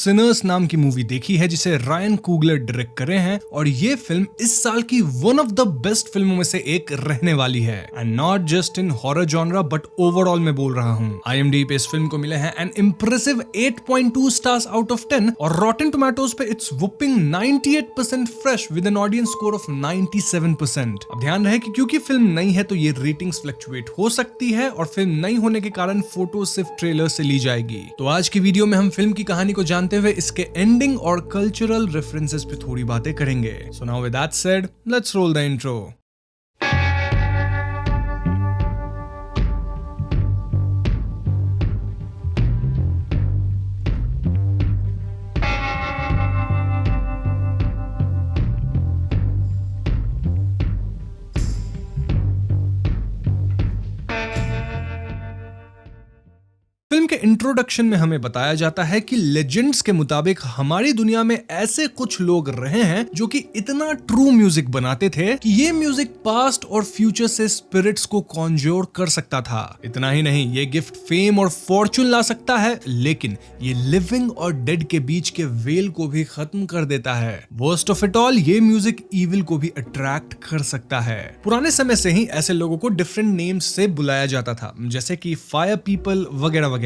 Sinners नाम की movie देखी है जिसे रायन कुगलर डायरेक्ट करे हैं और ये फिल्म इस साल की वन ऑफ द बेस्ट फिल्मों में से एक रहने वाली है and not just in horror genre but overall मैं बोल रहा हूँ। IMDb पे इस फिल्म को मिले हैं N impressive 8.2 stars out of 10 और रॉटेन टोमेटोज पे it's whopping 98% fresh with an audience score of 97%। अब ध्यान रहे कि क्योंकि फिल्म नई है तो ये रेटिंग्स फ्लक्चुएट हो सकती है और फिल्म नई होने के कारण फोटो सिर्फ ट्रेलर से ली जाएगी। तो आज की वीडियो में हम फिल्म की कहानी को जानते हुए इसके एंडिंग और कल्चरल रेफरेंसेस पे थोड़ी बातें करेंगे। So now with that said, let's roll the intro. Film के इंट्रोडक्शन में हमें बताया जाता है कि लेजेंड्स के मुताबिक हमारी दुनिया में ऐसे कुछ लोग रहे हैं जो कि इतना ट्रू म्यूजिक बनाते थे कि ये म्यूजिक पास्ट और फ्यूचर से स्पिरिट्स को कॉन्ज्योर कर सकता था। इतना ही नहीं, ये गिफ्ट फेम और फॉर्चून ला सकता है, लेकिन ये लिविंग और डेड के बीच के वेल को भी खत्म कर देता है। वर्स्ट ऑफ इट ऑल, ये म्यूजिक इविल को भी अट्रैक्ट कर सकता है। पुराने समय से ही ऐसे लोगों को डिफरेंट नेम्स से बुलाया जाता था, जैसे कि फायर पीपल वगैरह वगैरह।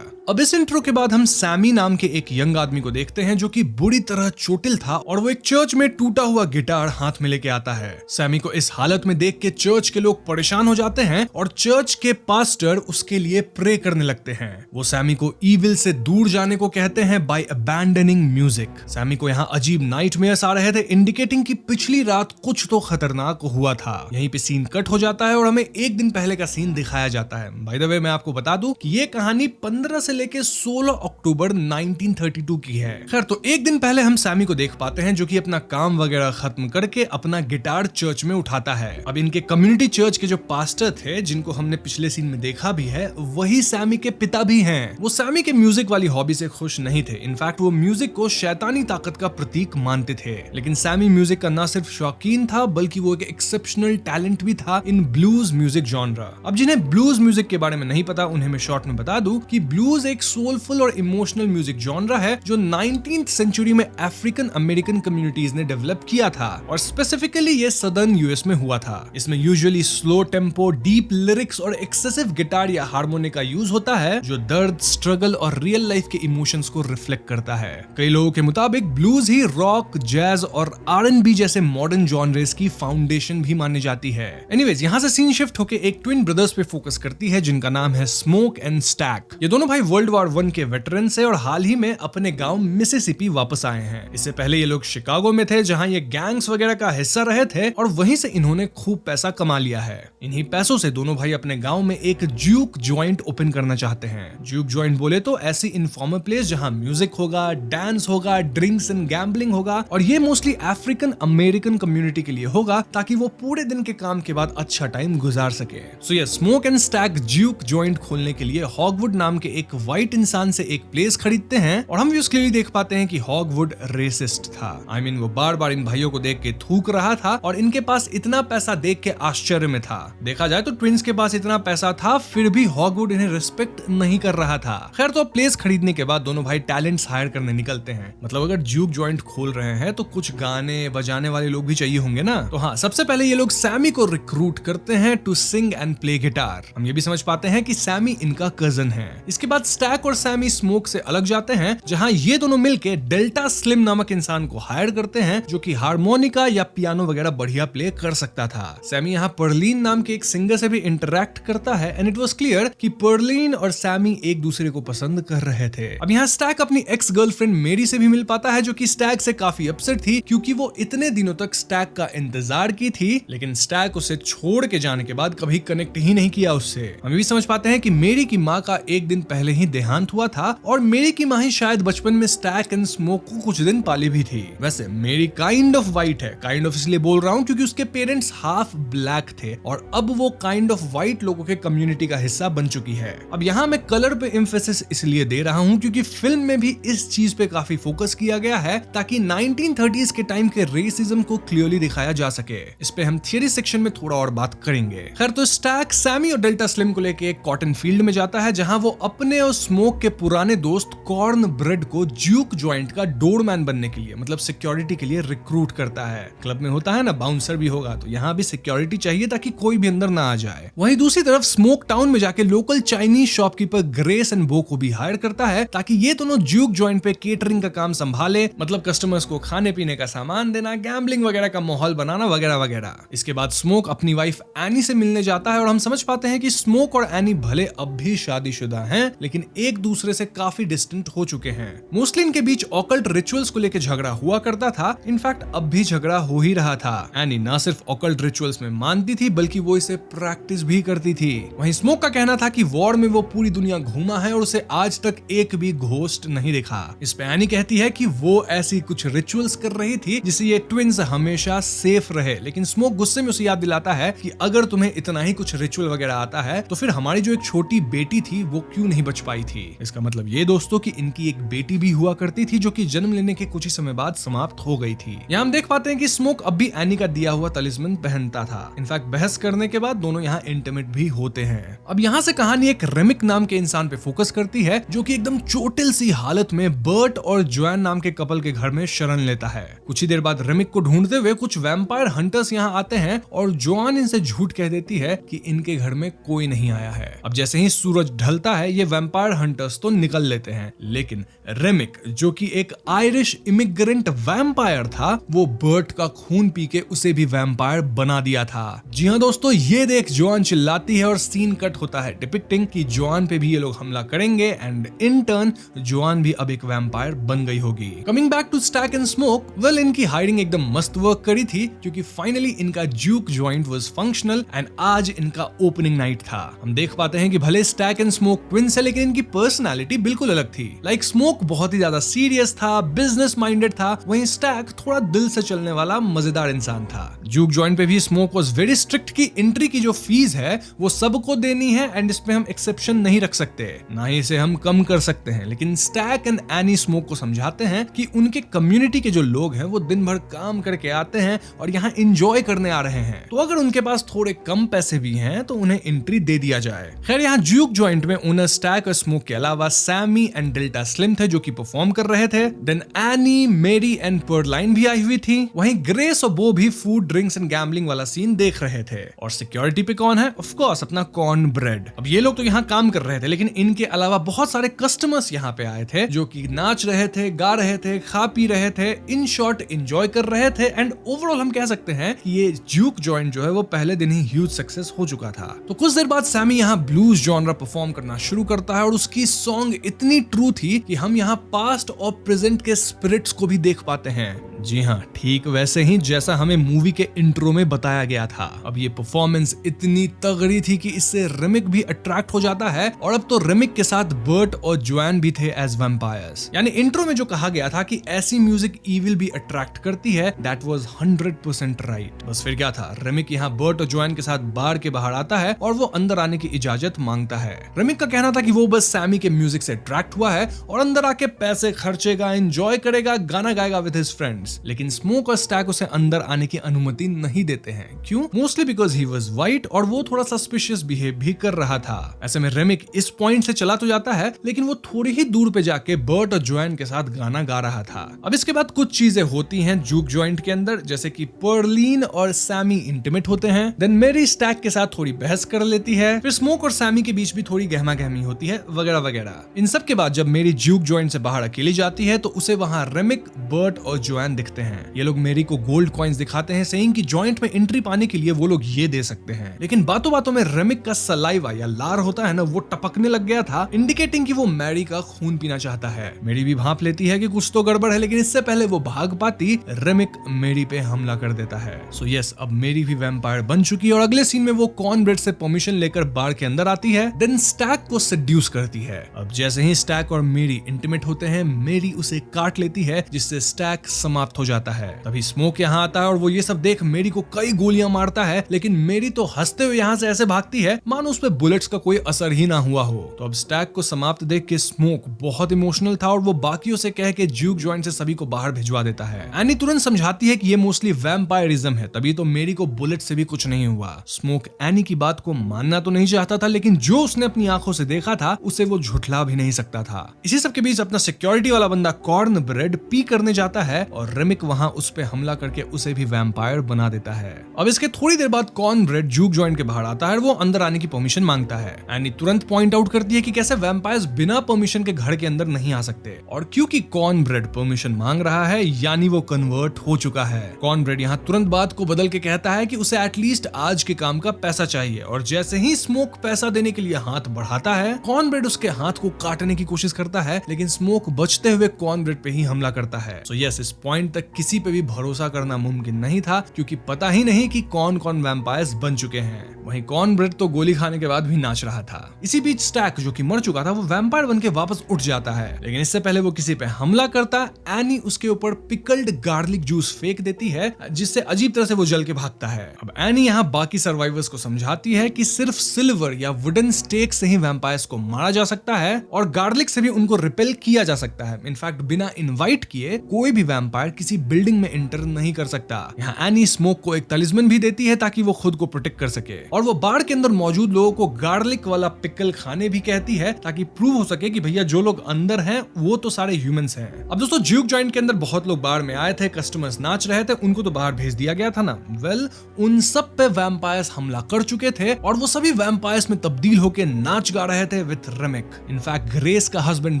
अब इस इंट्रो के बाद हम सैमी नाम के एक यंग आदमी को देखते हैं जो कि बुरी तरह चोटिल था और वो एक चर्च में टूटा हुआ गिटार हाथ में लेके आता है। सैमी को इस हालत में देख के चर्च के लोग परेशान हो जाते हैं और चर्च के पास्टर उसके लिए प्रे करने लगते हैं। वो सैमी को इविल से दूर जाने को कहते हैं बाय अबैंडनिंग म्यूजिक। सैमी को यहाँ अजीब नाइटमेयर्स आ रहे थे, इंडिकेटिंग कि पिछली रात कुछ तो खतरनाक हुआ था। यहीं पे सीन कट हो जाता है और हमें एक दिन पहले का सीन दिखाया जाता है। बाय द वे, मैं आपको बता दूं कि ये कहानी 15 से लेके 16 अक्टूबर 1932 की है। खैर, तो एक दिन पहले हम सैमी को देख पाते हैं जो कि अपना काम वगैरह खत्म करके अपना गिटार चर्च में उठाता है। अब इनके कम्युनिटी चर्च के जो पास्टर थे, जिनको हमने पिछले सीन में देखा भी है, वही सैमी के पिता भी हैं। वो सैमी के म्यूजिक वाली हॉबी से खुश नहीं थे। इनफैक्ट वो म्यूजिक को शैतानी ताकत का प्रतीक मानते थे। लेकिन सैमी म्यूजिक का ना सिर्फ शौकीन था बल्कि वो एक एक्सेप्शनल टैलेंट भी था इन ब्लूज म्यूजिक जॉनरा। अब जिन्हें ब्लूज म्यूजिक के बारे में नहीं पता, उन्हें मैं शॉर्ट में बता दूं कि ब्लूज एक सोलफुल और इमोशनल म्यूजिक जॉनरा है जो 19th सेंचुरी में अफ्रीकन अमेरिकन कम्युनिटीज ने डेवलप किया था और स्पेसिफिकली ये सदर्न यूएस में हुआ था। इसमें usually slow tempo, deep lyrics और एक्सेसिव गिटार या हार्मोनिक का यूज होता है जो दर्द, स्ट्रगल और रियल लाइफ के इमोशंस को रिफ्लेक्ट करता है। कई लोगों के मुताबिक ब्लूज ही रॉक, जैज और R&B जैसे मॉडर्न जॉनरेस की फाउंडेशन भी मानी जाती है। एनीवेज, यहाँ से सीन शिफ्ट होकर एक ट्विन ब्रदर्स पे फोकस करती है जिनका नाम है स्मोक एंड स्टैक। ये दोनों भाई वर्ल्ड वॉर 1 के वेटरन से और हाल ही में अपने गांव मिसिसिपी वापस आए हैं। इससे पहले ये लोग शिकागो में थे जहां ये गैंग्स वगैरह का हिस्सा रहे थे और वहीं से इन्होंने खूब पैसा कमा लिया है। इन्हीं पैसों से दोनों भाई अपने गांव में एक ज्यूक जॉइंट ओपन करना चाहते हैं। ज्यूक जॉइंट बोले तो ऐसी इनफॉर्मल प्लेस जहां म्यूजिक होगा, डांस होगा, ड्रिंक्स एंड गैम्बलिंग होगा और ये मोस्टली अफ्रीकन अमेरिकन कम्युनिटी के लिए होगा ताकि वो पूरे दिन के काम के बाद अच्छा टाइम गुजार सके। सो ये smoke and stack juke joint खोलने के लिए हॉगवुड नाम के एक व्हाइट इंसान से एक प्लेस खरीदते हैं और हम भी उसके लिए देख पाते हैं कि हॉगवुड रेसिस्ट था। I mean, वो बार बार इन भाइयों को देख के थूक रहा था और इनके पास इतना पैसा देख के आश्चर्य में था। देखा जाए तो ट्विंस के पास इतना पैसा था फिर भी हॉगवुड इन्हें रिस्पेक्ट नहीं कर रहा था। खैर, तो प्लेस खरीदने के बाद दोनों भाई टैलेंट्स हायर करने निकलते हैं। मतलब अगर ज्यूक जॉइंट खोल रहे हैं तो कुछ गाने बजाने वाले लोग भी चाहिए होंगे ना। तो हाँ, सबसे पहले ये लोग सैमी को रिक्रूट करते हैं to sing and play guitar. हम ये भी समझ पाते हैं कि सैमी इनका कजन है। इसके बाद स्टैक और सैमी स्मोक से अलग जाते हैं जहां ये दोनों मिलके डेल्टा स्लिम नामक इंसान को हायर करते हैं जो कि हारमोनिका या पियानो वगैरह बढ़िया प्ले कर सकता था। सैमी यहाँ पर्लिन नाम के एक सिंगर से भी इंटरैक्ट करता है एंड इट वाज क्लियर कि पर्लिन और सैमी एक दूसरे को पसंद कर रहे थे। अब यहाँ स्टैक अपनी एक्स गर्लफ्रेंड मेरी से भी मिल पाता है जो कि स्टैक से काफी अपसेट थी क्योंकि वो इतने दिनों तक स्टैक का इंतजार की थी, लेकिन स्टैक उसे छोड़ के जाने के बाद कभी कनेक्ट ही नहीं किया उससे। हम भी समझ पाते हैं कि मेरी की माँ का एक दिन पहले ही देहांत हुआ था और मेरी की माँ ही शायद बचपन में स्टैक एंड स्मोक को कुछ दिन पाली भी थी। वैसे मेरी काइंड ऑफ वाइट है, काइंड ऑफ इसलिए बोल रहा हूँ क्योंकि उसके पेरेंट्स हाफ ब्लैक थे और अब वो काइंड ऑफ वाइट लोगों के कम्युनिटी का हिस्सा बन चुकी है। अब यहाँ मैं कलर पे एम्फेसिस इसलिए दे रहा हूँ क्योंकि फिल्म में भी इस चीज पे काफी फोकस किया गया है ताकि 1930s के टाइम के रेसिज्म को क्लियरली दिखाया जा सके। इस पे हम थियरी सेक्शन में थोड़ा और बात करेंगे। खैर, तो स्टैक सैमी और डेल्टा स्लिम को लेके एक कॉटन फील्ड में जाता है जहां वो अपने ने और स्मोक के पुराने दोस्त कॉर्न ब्रेड को ज्यूक जॉइंट का डोरमैन बनने के लिए, मतलब सिक्योरिटी के लिए रिक्रूट करता है। क्लब में होता है ना, बाउंसर भी होगा, तो यहाँ भी सिक्योरिटी चाहिए ताकि कोई भी अंदर ना आ जाए। वहीं दूसरी तरफ स्मोक टाउन में जाके local Chinese shopkeeper grace and बो को भी हायर करता है ताकि ये दोनों ज्यूक जॉइंट पे केटरिंग का काम संभाले, मतलब कस्टमर्स को खाने पीने का सामान देना, गैम्बलिंग वगैरह का माहौल बनाना वगैरह वगैरह। इसके बाद स्मोक अपनी वाइफ एनी से मिलने जाता है और हम समझ पाते हैं कि स्मोक और एनी भले अब भी शादीशुदा हैं, लेकिन एक दूसरे से काफी डिस्टेंट हो चुके हैं। मोस्टली इनके बीच ऑकल्ट रिचुअल्स को लेकर झगड़ा हुआ करता था। इनफैक्ट अब भी झगड़ा हो ही रहा था। एनी ना सिर्फ ऑकल्ट रिचुअल्स में मानती थी बल्कि वो इसे प्रैक्टिस भी करती थी। वहीं स्मोक का कहना था कि वॉर में वो पूरी दुनिया घूमा है और उसे आज तक एक भी घोस्ट नहीं दिखा। इस पे एनी कहती है कि वो ऐसी कुछ रिचुअल्स कर रही थी जिससे ये ट्विंस हमेशा सेफ रहे, लेकिन स्मोक गुस्से में उसे याद दिलाता है कि अगर तुम्हें इतना ही कुछ रिचुअल वगैरह आता है तो फिर हमारी जो एक छोटी बेटी थी वो क्यों नहीं बच पाई थी। इसका मतलब ये दोस्तों कि इनकी एक बेटी भी हुआ करती थी जो कि जन्म लेने के कुछ ही समय बाद समाप्त हो गई थी। यहाँ हम देख पाते हैं कि स्मोक अब भी एनी का दिया हुआ तलिस्मन पहनता था। इनफैक्ट बहस करने के बाद दोनों यहाँ इंटीमेट भी होते हैं। अब यहाँ से कहानी एक रेमिक नाम के इंसान पे फोकस करती है जो कि एकदम चोटिल सी हालत में बर्ट और जोएन नाम के कपल के घर में शरण लेता है। कुछ ही देर बाद रेमिक को ढूंढते हुए कुछ वैम्पायर हंटर्स यहाँ आते हैं और जोआन इनसे झूठ कह देती है कि इनके घर में कोई नहीं आया है। अब जैसे ही सूरज ढलता है ये वैम्पायर हंटर्स तो निकल लेते हैं, लेकिन रेमिक जो कि एक आयरिश इमिग्रेंट वैम्पायर था वो बर्ट का खून पी के उसे भी वैम्पायर बना दिया था। जी हाँ दोस्तों, ये देख जोआन चिल्लाती है और सीन कट होता है डिपिक्टिंग कि जोआन पे भी ये लोग हमला करेंगे एंड इन टर्न जोआन भी अब एक वैम्पायर बन गई होगी। Coming back to Stack and Smoke, well इनकी हायरिंग एकदम मस्त वर्क करी थी क्योंकि फाइनली इनका juke joint was functional and आज इनका ओपनिंग नाइट था। हम देख पाते हैं कि भले स्टैक एंड स्मोक ट्विंस है लेकिन इनकी पर्सनालिटी बिल्कुल अलग थी। लाइक स्मोक बहुत ही ज्यादा सीरियस था, बिजनेस माइंडेड था, वहीं स्टैक थोड़ा दिल से चलने वाला मजेदार इंसान था। ज्यूक जॉइंट पे भी स्मोक वाज वेरी स्ट्रिक्ट की एंट्री की जो फीस है वो सबको देनी है एंड इसमें हम एक्सेप्शन नहीं रख सकते, ना ही इसे हम कम कर सकते हैं। लेकिन स्टैक एंड एनी स्मोक को समझाते हैं कि उनके कम्युनिटी के जो लोग हैं वो दिन भर काम करके आते हैं और यहाँ एंजॉय करने आ रहे हैं, तो अगर उनके पास थोड़े कम पैसे भी हैं तो उन्हें एंट्री दे दिया जाए। खैर यहाँ ज्यूक जॉइंट में ओनर स्टैक और स्मोक के अलावा सैमी एंड डेल्टा स्लिम थे जो कि परफॉर्म कर रहे थे। देन एनी, मेरी एंड पर्लाइन भी आई हुई थी। वहीं ग्रेस और बो भी फूड, ड्रिंक्स एंड गैम्बलिंग वाला सीन देख रहे थे। और सिक्योरिटी पे कौन है? ऑफ कोर्स अपना कॉर्न ब्रेड। अब ये लोग तो यहाँ काम कर रहे थे लेकिन इनके अलावा बहुत सारे कस्टमर्स यहाँ पे आए थे जो कि नाच रहे थे, गा रहे थे, खा पी रहे थे, इन शॉर्ट एंजॉय कर रहे थे। एंड ओवरऑल हम कह सकते हैं कि ये ज्यूक जॉइंट जो है वो पहले दिन ही ह्यूज सक्सेस हो चुका था। तो कुछ देर बाद सैमी यहाँ ब्लूज जॉनरा परफॉर्म करना शुरू करता है और उसकी सॉन्ग इतनी ट्रू थी कि हम यहाँ पास्ट और प्रेजेंट के स्पिरिट्स को भी देख पाते हैं। जी हाँ, ठीक वैसे ही जैसा हमें मूवी के इंट्रो में बताया गया था। अब ये परफॉर्मेंस इतनी तगड़ी थी कि इससे रेमिक भी अट्रैक्ट हो जाता है और अब तो रेमिक के साथ बर्ट और जोएन भी थे एज वैम्पायर्स। यानी इंट्रो में जो कहा गया था कि ऐसी म्यूजिक ईविल भी अट्रैक्ट करती है, दैट वाज 100% राइट। बस फिर क्या था, रेमिक यहाँ बर्ट और जोएन के साथ बार के बाहर आता है और वो अंदर आने की इजाजत मांगता है। रेमिक का कहना था कि वो बस सैमी के म्यूजिक से अट्रैक्ट हुआ है और अंदर आके पैसे खर्चेगा, एंजॉय करेगा, गाना गाएगा विद हिज फ्रेंड्स। लेकिन स्मोक और स्टैक उसे अंदर आने की अनुमति नहीं देते हैं। क्यों? Mostly because he was white और वो थोड़ा सस्पिशियस बिहेव भी कर रहा था। ऐसे में रेमिक इस पॉइंट से चला तो जाता है लेकिन वो थोड़ी ही दूर पे जाके बर्ट और जोएन के साथ गाना गा रहा था। अब इसके बाद कुछ चीजें होती हैं ज्यूक जॉइंट के अंदर, जैसे कि पर्लिन और सैमी इंटीमेट होते हैं। देन मेरी स्टैक के साथ थोड़ी बहस कर लेती है, फिर स्मोक और सैमी के बीच भी थोड़ी गहमा गहमी होती है वगैरह वगैरह। इन सब के बाद जब मेरी ज्यूक जॉइंट से बाहर अकेली जाती है तो उसे वहां रेमिक, बर्ट और जोएन दिखते हैं। ये लोग मेरी को गोल्ड कॉइंस दिखाते हैं, सेइंग कि जॉइंट में एंट्री पाने के लिए वो लोग ये दे सकते हैं। लेकिन बातों बातों में रेमिक का सलाइवा या लार होता है ना, वो टपकने लग गया था, इंडिकेटिंग कि वो मैरी का खून पीना चाहता है। मेरी भी भांप लेती है कि कुछ तो गड़बड़ है, लेकिन इससे पहले वो भाग पाती रेमिक मेरी पे हमला कर देता है। सो यस, अब मेरी भी वैम्पायर बन चुकी है और अगले सीन में वो कॉर्न ब्रेड से परमिशन लेकर बार के अंदर आती है। देन स्टैक को सेड्यूस करती है। अब जैसे ही स्टैक और मेरी इंटीमेट होते हैं, मेरी उसे काट लेती है जिससे स्टैक समाप्त समाप्त हो जाता है। तभी स्मोक यहाँ आता है और वो ये सब देख मेरी को कई गोलियां मारता है, लेकिन मेरी तो हंसते हुए यहाँ से ऐसे भागती है मानो उस पे बुलेट्स का कोई असर ही ना हुआ हो। तो अब स्टैक को समाप्त देख के स्मोक बहुत इमोशनल था और वो बाकियों से कह के ड्यूक जॉइंट से सभी को बाहर भिजवा देता है। एनी तुरंत समझाती है कि ये मोस्टली वैम्पायरिज्म है, तभी तो मेरी को बुलेट से भी कुछ नहीं हुआ। स्मोक एनी की बात को मानना तो नहीं चाहता था, लेकिन जो उसने अपनी आंखों से देखा था उसे वो झुठला भी नहीं सकता था। इसी सब के बीच अपना सिक्योरिटी वाला बंदा कॉर्न ब्रेड पी करने जाता है और रेमिक वहां उस पे हमला करके उसे भी वैम्पायर बना देता है। अब इसके थोड़ी देर बाद कॉर्न ब्रेड ड्यूक जॉइंट के बाहर आता है और वो अंदर आने की परमिशन मांगता है। एनी तुरंत पॉइंट आउट करती है कि कैसे वैम्पायर्स बिना परमिशन के घर के अंदर नहीं आ सकते, और क्योंकि कॉर्न ब्रेड परमिशन मांग रहा है यानी वो कन्वर्ट हो चुका है। कॉर्न ब्रेड यहाँ तुरंत बात को बदल के कहता है कि उसे एटलीस्ट आज के काम का पैसा चाहिए, और जैसे ही स्मोक पैसा देने के लिए हाथ बढ़ाता है, कॉर्न ब्रेड उसके हाथ को काटने की कोशिश करता है, लेकिन स्मोक बचते हुए कॉर्न ब्रेड पे ही हमला करता है। सो यस, इस पॉइंट तक किसी पे भी भरोसा करना मुमकिन नहीं था, क्योंकि पता ही नहीं कि कौन कौन वैम्पायर्स बन चुके हैं। वहीं कॉर्न ब्रेड तो गोली खाने के बाद भी नाच रहा था। इसी बीच स्टैक जो कि मर चुका था वो वैम्पायर बन के वापस उठ जाता है, लेकिन इससे पहले वो किसी पे हमला करता, एनी उसके ऊपर पिकल्ड गार्लिक जूस फेंक देती है, जिससे अजीब तरह से वो जल के भागता है। अब एनी यहाँ बाकी सर्वाइवर्स को समझाती है कि सिर्फ सिल्वर या वुडन स्टेक से ही वैम्पायर्स को मारा जा सकता है और गार्लिक से भी उनको रिपेल किया जा सकता है। इनफैक्ट बिना इनवाइट किए कोई भी वैम्पायर किसी बिल्डिंग में एंटर नहीं कर सकता। यहाँ एनी स्मोक को एक तलिस्मन भी देती है ताकि वो खुद को प्रोटेक्ट कर सके, और वो बार के अंदर मौजूद लोगों को गार्लिक वाला पिकल खाने भी कहती है ताकि प्रूव हो सके कि भैया जो लोग अंदर हैं वो तो सारे ह्यूमंस हैं। अब दोस्तों, ड्यूक जॉइंट के अंदर बहुत लोग बार में आए थे, कस्टमर्स नाच रहे थे, उनको तो बाहर भेज दिया गया था ना। वेल, उन सब पे वैम्पायर्स हमला कर चुके थे और वो सभी वैम्पायर्स में तब्दील होकर नाच गा रहे थे विथ रेमिक। इनफैक्ट ग्रेस का हस्बैंड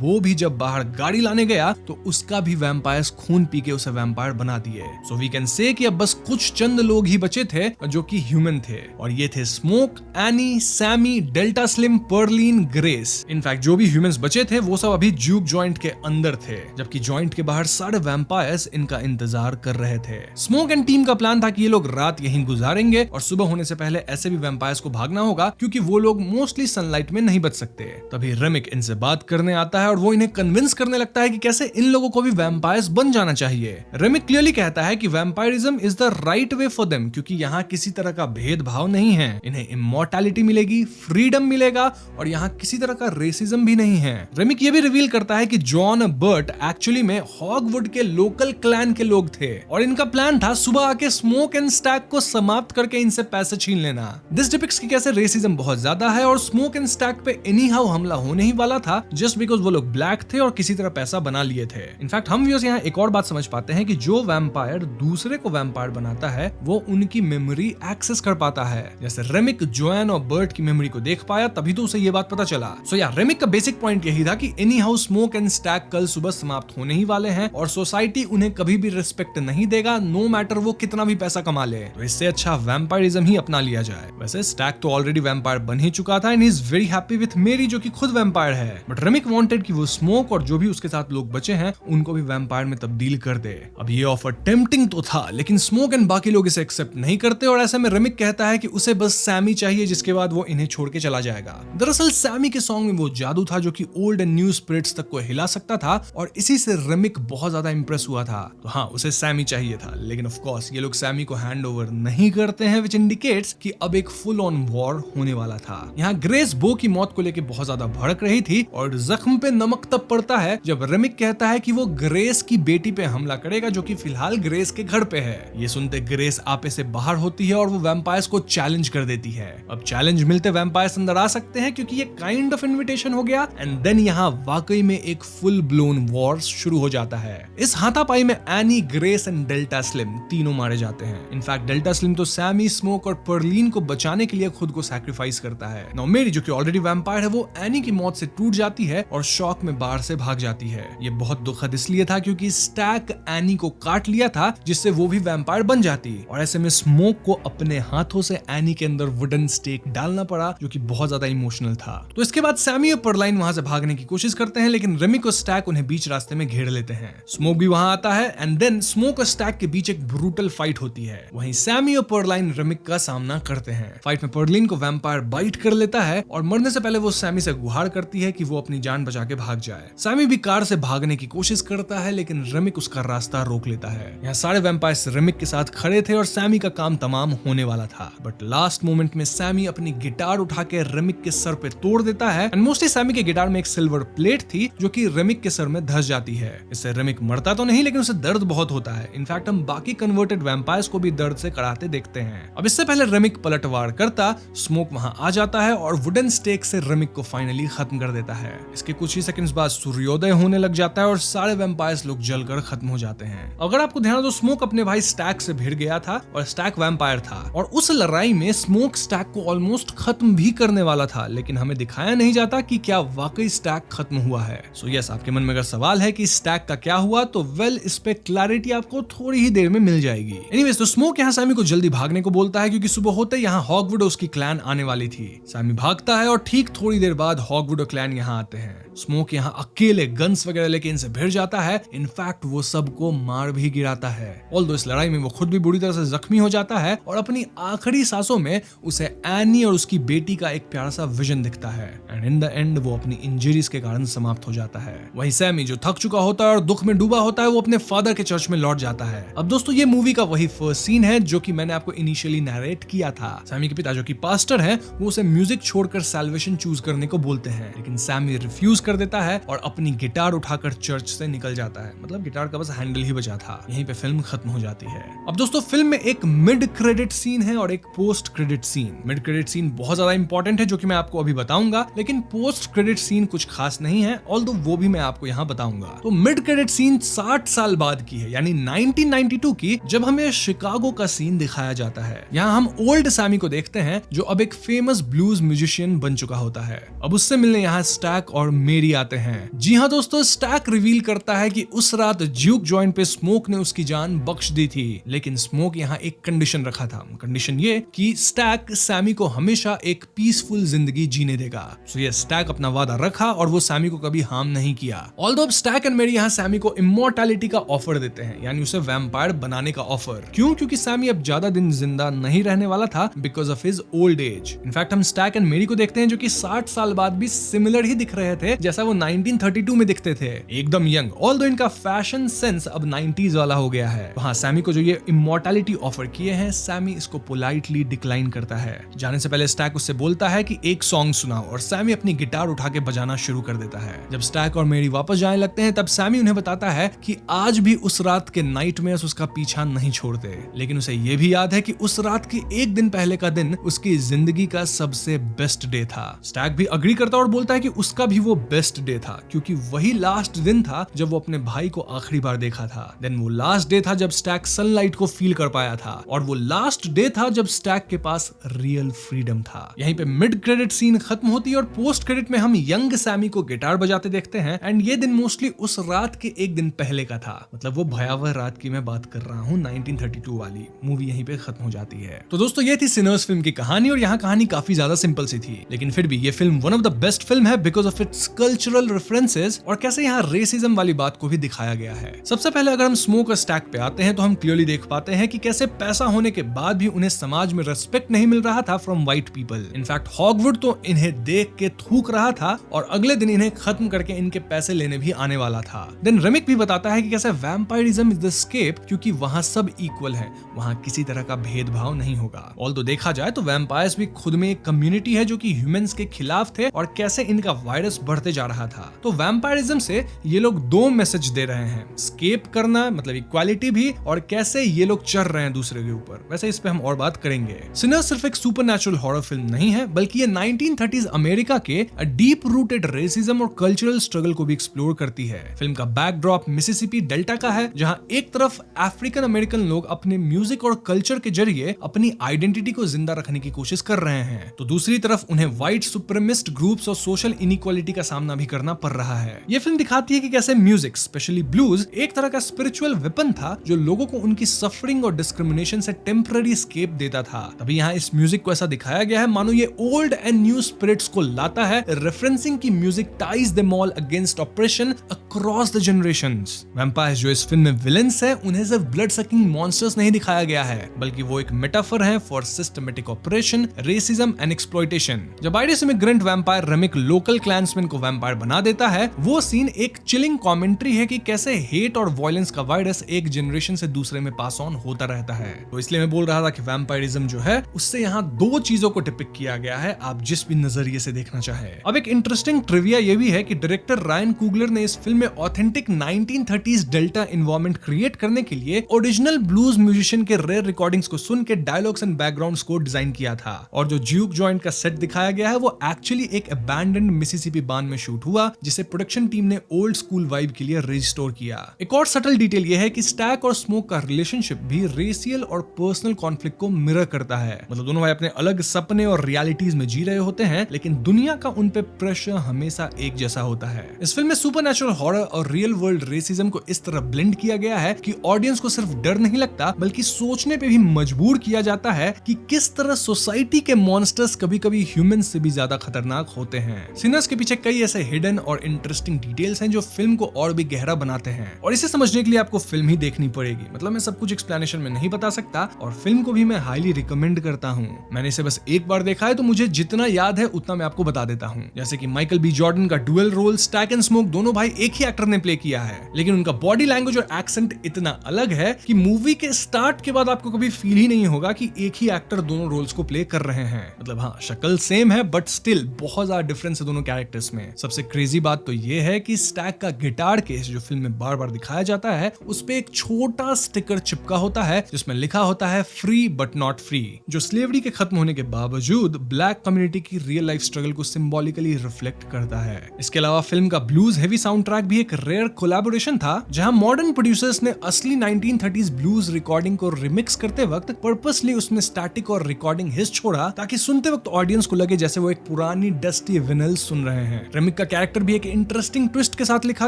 वो भी जब बाहर गाड़ी लाने गया तो उसका भी वैम्पायर्स खून पी के उसे वैम्पायर बना दिए। सो वी कैन से कि अब बस कुछ चंद लोग ही बचे थे जो कि ह्यूमन थे, और ये थे Smoke, Annie, Sammie, Delta Slim, Pearline, Grace. In fact जो भी ह्यूमंस बचे थे वो सब अभी ड्यूक जॉइंट के अंदर थे, जबकि जॉइंट के बाहर सारे वैम्पायर्स इनका इंतजार कर रहे थे। स्मोक एंड टीम का प्लान था कि ये लोग रात यहीं गुजारेंगे और सुबह होने से पहले ऐसे भी वैम्पायर्स को भागना होगा, क्योंकि वो लोग मोस्टली सनलाइट में नहीं बच सकते। तभी रेमिक इनसे बात करने आता है और वो इन्हें कन्विंस करने लगता है कि कैसे इन लोगों को भी वैम्पायर्स बन जाना चाहिए। रेमिक क्लियरली कहता है कि vampirism is the right way for them, क्योंकि यहाँ किसी तरह का भेदभाव नहीं है, इन्हें इमॉर्टैलिटी मिलेगी, फ्रीडम मिलेगा, और यहाँ किसी तरह का रेसिज्म भी नहीं है। रेमिक ये भी रिवील करता है कि जॉन बर्ट एक्चुअली में हॉगवुड के लोकल क्लैन के लोग थे और इनका प्लान था सुबह आके स्मोक एंड स्टैक को समाप्त करके इनसे पैसे छीन लेना। दिस डिपिक्ट्स कि कैसे रेसिज्म बहुत ज्यादा है और स्मोक एंड स्टैक पे एनी हाउ हमला होने ही वाला था, जस्ट बिकॉज वो लोग ब्लैक थे और किसी तरह पैसा बना लिए थे। इनफैक्ट हम व्यूअर्स यहाँ एक और बात समझ पाते हैं कि जो वैम्पायर दूसरे को वैम्पायर बनाता है वो उनकी मेमोरी एक्सेस कर पाता है। जैसे रेमिक जोएन और बर्ट की मेमोरी को देख पाया, तभी तो उसे ये बात पता चला। सो या रेमिक का बेसिक पॉइंट यही था कि any how smoke and stack कल सुबह समाप्त होने ही वाले हैं और सोसाइटी उन्हें कभी भी रिस्पेक्ट नहीं देगा, नो मैटर वो कितना भी पैसा कमा ले। तो इससे अच्छा वैम्पायरिज्म ही अपना लिया जाए। वैसे स्टैक तो ऑलरेडी वैम्पायर बन ही चुका था and he is very happy with मेरी जो कि खुद वैम्पायर है, बट रेमिक वांटेड कि वो स्मोक और जो भी उसके साथ लोग बचे हैं उनको भी वैम्पायर में तब्दील कर दे। अब ये ऑफर टेम्पटिंग तो था, लेकिन स्मोक एंड बाकी लोग इसे एक्सेप्ट नहीं करते और ऐसे में रेमिक कहता है कि उसे बस सैमी चाहिए, जिसके बाद वो इन्हें छोड़ के चला जाएगा। दरअसल सैमी के सॉन्ग में वो जादू था जो कि ओल्ड एंड न्यू स्पिरिट्स तक को हिला सकता था और इसी से रेमिक बहुत ज्यादा इंप्रेस हुआ था। तो हाँ, उसे सैमी चाहिए था, लेकिन ऑफ कोर्स ये लोग सैमी को हैंड ओवर नहीं करते हैं, विच इंडिकेट्स कि अब एक फुल ऑन वॉर होने वाला था। यहाँ ग्रेस बो की मौत को लेकर बहुत ज्यादा भड़क रही थी और जख्म पे नमक तब पड़ता है जब रेमिक कहता है कि वो ग्रेस की बेटी पे हमला करेगा जो कि फिलहाल ग्रेस के घर पे है। ये सुनते ग्रेस आपे से बाहर होती है और वो वैम्पायर्स को चैलेंज कर देती है। अब चैलेंज मिलते वैम्पायर्स अंदर आ सकते हैं क्योंकि ये काइंड ऑफ इनविटेशन हो गया एंड देन यहाँ वाकई में एक फुल ब्लोन वॉर शुरू हो जाता है। इस हाथापाई में any, grace and delta slim तीनों मारे जाते हैं। इनफैक्ट डेल्टा स्लिम तो सैमी, स्मोक और पर्लिन को बचाने के लिए खुद को सैक्रिफाइस करता है। नाउ मेरी जो कि ऑलरेडी वैम्पायर है वो एनी की मौत से टूट जाती है और शॉक में बाहर से भाग जाती है। ये बहुत दुखद इसलिए था क्योंकि स्टैक एनी को काट लिया था जिससे वो भी वैम्पायर बन जाती और ऐसे में स्मोक को अपने हाथों से एनी के अंदर वुडन स्टेक डालना पड़ा जो कि बहुत ज्यादा इमोशनल था। तो इसके बाद सैमी और पर्लाइन वहां से भागने की कोशिश करते हैं लेकिन रेमिक और स्टैक उन्हें बीच रास्ते में घेर लेते हैं। स्मोक भी वहां आता है एंड देन स्मोक और स्टैक के बीच एक ब्रूटल फाइट होती है। वहीं सैमी और पर्लाइन रेमिक का सामना करते हैं। फाइट में पर्लिन को वैम्पायर बाइट कर लेता है और मरने से पहले वो सैमी से गुहार करती है कि वो अपनी जान बचा के भाग जाए। सैमी भी कार से भागने की कोशिश करता है लेकिन रेमिक उसका रास्ता रोक लेता है। यहाँ सारे वैम्पायर्स रेमिक के साथ खड़े थे और सैमी का काम तमाम होने वाला था, बट लास्ट मोमेंट में सैमी अपनी गिटार उठा के रेमिक के सर पे तोड़ देता है। एंड मोस्टली सैमी के गिटार में एक सिल्वर प्लेट थी जो कि रेमिक के सर में धस जाती है। इससे रेमिक मरता तो नहीं, लेकिन उसे दर्द बहुत होता है। इनफैक्ट हम बाकी कन्वर्टेड वैम्पायर्स को भी दर्द से कराहते देखते हैं। अब इससे पहले रेमिक पलटवार करता, स्मोक वहां आ जाता है और वुडन स्टेक से रेमिक को फाइनली खत्म कर देता है। इसके कुछ ही सेकंड्स बाद सूर्योदय होने लग जाता है और सारे वैम्पायर्स लोग जलकर खत्म हो जाते हैं। अगर आपको ध्यान हो तो स्मोक अपने भाई स्टैक से भिड़ गया था और स्टैक वैम्पायर था, और उस लड़ाई में स्मोक स्टैक को ऑलमोस्ट खत्म भी करने वाला था, लेकिन हमें दिखाया नहीं जाता कि क्या वाकई स्टैक खत्म हुआ है। सो यस, आपके मन में अगर सवाल है कि स्टैक का क्या हुआ, तो वेल इस पे क्लैरिटी आपको थोड़ी ही देर में मिल जाएगी। एनीवेज, तो स्मोक यहाँ सैमी को जल्दी भागने को बोलता है क्योंकि सुबह होते यहाँ हॉगवुड और उसकी क्लैन आने वाली थी। सैमी भागता है और ठीक थोड़ी देर बाद हॉगवुड और क्लैन यहाँ आते हैं। स्मोक यहाँ अकेले गन्स वगैरह लेके इनसे भिड़ जाता है। इनफैक्ट वो सबको मार भी गिराता है। ऑल्दो इस लड़ाई में वो खुद भी बुरी तरह से जख्मी हो जाता है और अपनी आखिरी सांसों में उसे एनी और उसकी बेटी का एक प्यारा सा विजन दिखता है। एंड इन द एंड वो अपनी इंजरीज के कारण समाप्त हो जाता है। वहीं सैमी जो थक चुका होता है और दुख में डूबा होता है, वो अपने फादर के चर्च में लौट जाता है। अब दोस्तों, ये मूवी का वही फर्स्ट सीन है जो कि मैंने आपको इनिशियली नरेट किया था। सैमी के पिता जो कि पास्टर है, वो उसे म्यूजिक छोड़कर सैल्वेशन चूज करने को बोलते हैं, लेकिन सैमी रिफ्यूज कर देता है और अपनी गिटार उठाकर चर्च से निकल जाता है। मतलब गिटार का बस हैंडल ही बचा था। यहीं पे फिल्म खत्म हो जाती है। अब दोस्तों, फिल्म में एक मिड क्रेडिट सीन है और एक post credit scene. Mid credit scene बहुत ज्यादा इंपॉर्टेंट है जो कि मैं आपको अभी बताऊंगा, लेकिन पोस्ट क्रेडिट सीन कुछ खास नहीं है, ऑल्दो वो भी मैं आपको यहाँ बताऊंगा। तो मिड क्रेडिट सीन 60 साल बाद की है, यानी 1992 की, जब हमें शिकागो का सीन दिखाया जाता है। यहाँ हम ओल्ड सैमी को देखते हैं जो अब एक फेमस ब्लूज म्यूजिशियन बन चुका होता है। अब उससे मिलने यहाँ स्टैक और मेरी आते हैं। जी हाँ दोस्तों, स्टैक रिवील करता है कि उस रात ज्यूक जॉइंट पे स्मोक ने उसकी जान बख्श दी थी, लेकिन स्मोक यहाँ एक कंडीशन रखा था। कंडीशन ये कि स्टैक सैमी को हमेशा एक पीसफुल जिंदगी जीने देगा। सो ये स्टैक अपना वादा रखा और वो सैमी को कभी हार्म नहीं किया। ऑल्दो अब स्टैक एंड मेरी यहाँ सैमी को इमोर्टैलिटी का ऑफर देते हैं, यानी उसे वैम्पायर बनाने का ऑफर। क्यों? क्योंकि सैमी अब ज्यादा दिन जिंदा नहीं रहने वाला था because of his old age. In fact हम स्टैक एंड मेरी को देखते हैं जो कि 60 साल बाद भी सिमिलर ही दिख रहे थे जैसा वो 1932 में दिखते थे, एकदम यंग। ऑल्दो इनका फैशन सेंस अब 90s वाला हो गया है। वहाँ सैमी को जो ये इमोर्टैलिटी ऑफर किए हैं, सैमी इसको पोलाइटली डिक्लाइन करता है। जाने से पहले स्टैक उससे बोलता है कि एक सॉन्ग सुनाओ, और सैमी अपनी गिटार उठा के बजाना शुरू कर देता है। जब स्टैक और मेरी वापस जाने लगते हैं, तब सैमी उन्हें बताता है कि आज भी उस रात के नाइटमेयर्स उसका पीछा नहीं छोड़ते, लेकिन उसे ये भी याद है कि उस रात के एक दिन पहले का दिन उसकी जिंदगी का सबसे बेस्ट डे था। स्टैक भी अग्री करता और बोलता है कि उसका भी वो बेस्ट डे था, क्योंकि वही लास्ट दिन था जब वो अपने भाई को आखिरी बार देखा था। देन वो लास्ट डे था जब स्टैक सनलाइट को फील कर पाया था, और वो लास्ट डे था जब स्टैक के पास रियल फ्रीडम था। यहीं पे मिड क्रेडिट सीन खत्म होती है और पोस्ट क्रेडिट में हम यंग सैमी को गिटार बजाते देखते हैं। एंड ये दिन मोस्टली उस रात के एक दिन पहले का था, मतलब वो भयावह रात की मैं बात कर रहा हूँ, 1932 वाली। मूवी यहीं पे खत्म हो जाती है। तो दोस्तों, ये थी सिनर्स फिल्म की कहानी, और यहाँ कहानी काफी ज्यादा सिंपल सी थी, लेकिन फिर भी ये film one of the best film है because of its cultural references और कैसे यहाँ रेसिज्म वाली बात को भी दिखाया गया है। सबसे पहले अगर हम स्मोक और स्टैक पे आते हैं तो हम क्लियरली देख पाते हैं कि कैसे पैसा होने के बाद भी उन्हें समाज में रेस्पेक्ट नहीं मिल रहा था फ्रॉम व्हाइट पीपल। इनफैक्ट हॉगवुड तो इन्हें देख के थूक रहा था और अगले दिन इन्हें खत्म करके इनके पैसे लेने भी आने वाला था। देन रेमिक भी बताता है कि कैसे वैम्पायरिज्म इज द एस्केप, क्योंकि वहां सब इक्वल है, वहां किसी तरह का भेदभाव नहीं होगा। ऑल्दो देखा जाए तो वैम्पायर्स भी खुद में एक कम्युनिटी है जो कि ह्यूमंस के खिलाफ थे और कैसे इनका वायरस बढ़ते जा रहा था। तो वैम्पायरिज्म से ये लोग दो मैसेज दे रहे हैं, स्केप करना मतलब इक्वालिटी भी, और कैसे ये लोग चढ़ रहे हैं दूसरे के ऊपर। वैसे इस पे हम और बात करेंगे। सिनर्स सिर्फ एक सुपरनैचुरल हॉरर फिल्म नहीं है, बल्कि ये 1930s अमेरिका के डीप रूटेड रेसिज्म और कल्चरल स्ट्रगल को भी एक्सप्लोर करती है। फिल्म का बैकड्रॉप मिसिसिपी डेल्टा का है, जहां एक तरफ अफ्रीकन अमेरिकन लोग अपने म्यूजिक और कल्चर के जरिए अपनी आइडेंटिटी को जिंदा रखने की कोशिश कर रहे हैं, तो दूसरी तरफ उन्हें व्हाइट सुप्रीमिस्ट ग्रुप्स और सोशल इनइक्वालिटी का सामना भी करना पड़ रहा है। ये फिल्म दिखाती है कि कैसे म्यूजिक, स्पेशली ब्लूज, एक तरह का स्पिरिचुअल वेपन था जो लोगों को उनकी सफरिंग और डिस्क्रिमिनेशन से टेम्पररी एस्केप देता था। तभी यहाँ इस म्यूजिक को ऐसा दिखाया गया है मानो ये ओल्ड एंड न्यू स्पिरिट्स को लाता है, रेफरेंसिंग की music ties them all against operation across the generations. Vampires जो इस फिल्म में विलेंस है, उन्हें सिर्फ ब्लड सकिंग मॉन्स्टर्स नहीं दिखाया गया है, बल्कि वो एक मेटाफर है for systematic operation, racism and exploitation. जब आयरिश इमिग्रेंट वैम्पायर रेमिक लोकल क्लैंसमैन को वैम्पायर बना देता है, वो सीन एक चिलिंग कमेंट्री है कि कैसे हेट हेट और वायलेंस का वायरस एक जनरेशन से दूसरे में पास ऑन होता रहता है। तो इसलिए मैं बोल रहा था कि वैम्पायरिज्म जो है उससे यहाँ दो चीजों को डिपिक्ट किया गया है, आप जिस भी नजरिए से देखना चाहे। अब एक इंटरेस्टिंग ट्रिविया ये भी है कि डायरेक्टर रायन कुगलर ने इस फिल्म में authentic 1930s delta environment create करने के लिए ओरिजिनल ब्लूज म्यूजिशियन के रेयर रिकॉर्डिंग्स को सुन के डायलॉग्स एंड बैकग्राउंड्स को डिजाइन किया था। और जो ज्यूक जॉइंट का सेट दिखाया गया है वो एक्चुअली एक अबैंडन्ड मिसिसिपी बांध में शूट हुआ, जिसे प्रोडक्शन टीम ने ओल्ड स्कूल वाइब के लिए रिस्टोर किया। एक और सटल डिटेल ये है कि स्टैक और स्मोक का रिलेशनशिप भी रेशियल और पर्सनल कॉन्फ्लिक्ट को मिरर करता है। मतलब दोनों भाई अपने अलग सपने और रियलिटीज में जी रहे होते हैं, लेकिन दुनिया का उन पे प्रेशर हमेशा एक जैसा होता है। इस फिल्म में सुपरनैचुरल हॉरर और रियल वर्ल्ड रेसिज्म को इस तरह ब्लेंड किया गया है कि ऑडियंस को सिर्फ डर नहीं लगता बल्कि सोचने पे भी मजबूर किया जाता है कि किस तरह सोसाइटी के मॉन्स्टर्स कभी-कभी ह्यूमंस से भी ज्यादा खतरनाक होते हैं। सिनर्स के पीछे कई ऐसे हिडन और इंटरेस्टिंग डिटेल्स हैं जो फिल्म को और भी गहरा बनाते हैं, और इसे समझने के लिए आपको फिल्म ही देखनी पड़ेगी। मतलब मैं सब कुछ एक्सप्लेनेशन में नहीं बता सकता, और फिल्म को भी मैं हाईली रिकमेंड करता हूँ। मैंने इसे बस एक बार देखा है, तो मुझे जितना याद है उतना मैं आपको बता देता हूँ। जैसे कि माइकल बी जॉर्डन का dual role Stack and Smoke दोनों भाई एक ही एक्टर ने प्ले किया है, लेकिन उनका बॉडी लैंग्वेज और एक्सेंट इतना अलग है कि मूवी के स्टार्ट के बाद आपको कभी फील ही नहीं होगा कि एक ही एक्टर दोनों रोल्स को प्ले कर रहे हैं। मतलब हाँ, शक्ल सेम है बट स्टिल बहुत ज्यादा डिफरेंस है दोनों कैरेक्टर्स में। सबसे क्रेजी बात तो ये है कि स्टैक का गिटार केस जो फिल्म में बार बार दिखाया जाता है, उस पे एक छोटा स्टिकर चिपका होता है जिसमें लिखा होता है फ्री बट नॉट फ्री, जो स्लेवरी के खत्म होने के बावजूद ब्लैक कम्युनिटी की रियल लाइफ स्ट्रगल को सिंबॉलिकली रिफ्लेक्ट करता है। इसके अलावा फिल्म का ब्लूज हेवी साउंड ट्रैक भी एक रेयर कोलैबोरेशन था, जहां मॉडर्न प्रोड्यूसर्स ने असली 1930s ब्लूज रिकॉर्डिंग को रिमिक्स करते वक्त पर्पसली उसमें स्टैटिक और रिकॉर्डिंग हिस छोड़ा, ताकि सुनते वक्त ऑडियंस को लगे जैसे वो एक पुरानी डस्टी विनिल सुन रहे हैं। रेमिक का कैरेक्टर भी एक इंटरेस्टिंग ट्विस्ट के साथ लिखा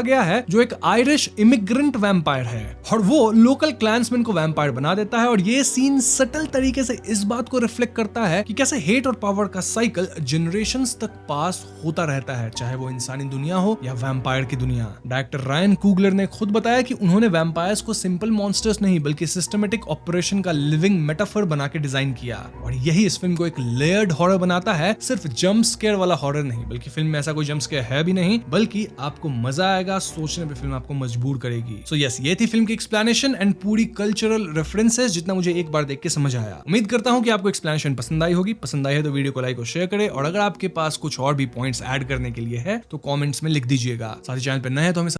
गया है, जो एक आयरिश इमिग्रेंट वैम्पायर है और वो लोकल क्लैंसमैन को वैम्पायर बना देता है। और ये सीन सटल तरीके से इस बात को रिफ्लेक्ट करता है कि कैसे हेट और पावर का साइकिल जनरेशंस तक पास होता रहता है, चाहे वो इंसानी दुनिया हो या वैम्पायर की दुनिया। डायरेक्टर रायन कुगलर ने खुद बताया कि उन्होंने वैम्पायर्स को सिंपल मॉन्स्टर्स नहीं बल्कि सिस्टमेटिक ऑपरेशन का लिविंग मेटाफर बना के डिजाइन किया, और यही इस फिल्म को एक लेयर्ड हॉरर बनाता है। सिर्फ जंप स्केयर वाला हॉरर नहीं, बल्कि फिल्म में ऐसा कोई जंप स्केयर है भी नहीं, बल्कि आपको मजा आएगा, सोचने पे फिल्म आपको मजबूर करेगी। सो यस, ये थी फिल्म की एक्सप्लेनेशन एंड पूरी कल्चरल रेफरेंसेस, जितना मुझे एक बार देख के समझ आया। उम्मीद करता हूं कि आपको एक्सप्लेनेशन पसंद आई होगी। पसंद आई है तो वीडियो को लाइक और शेयर करें, और अगर आपके पास कुछ और भी पॉइंट्स ऐड करने के लिए है तो कमेंट्स में लिख दीजिएगा। साथ ही चैनल पे नए हैं तो हमें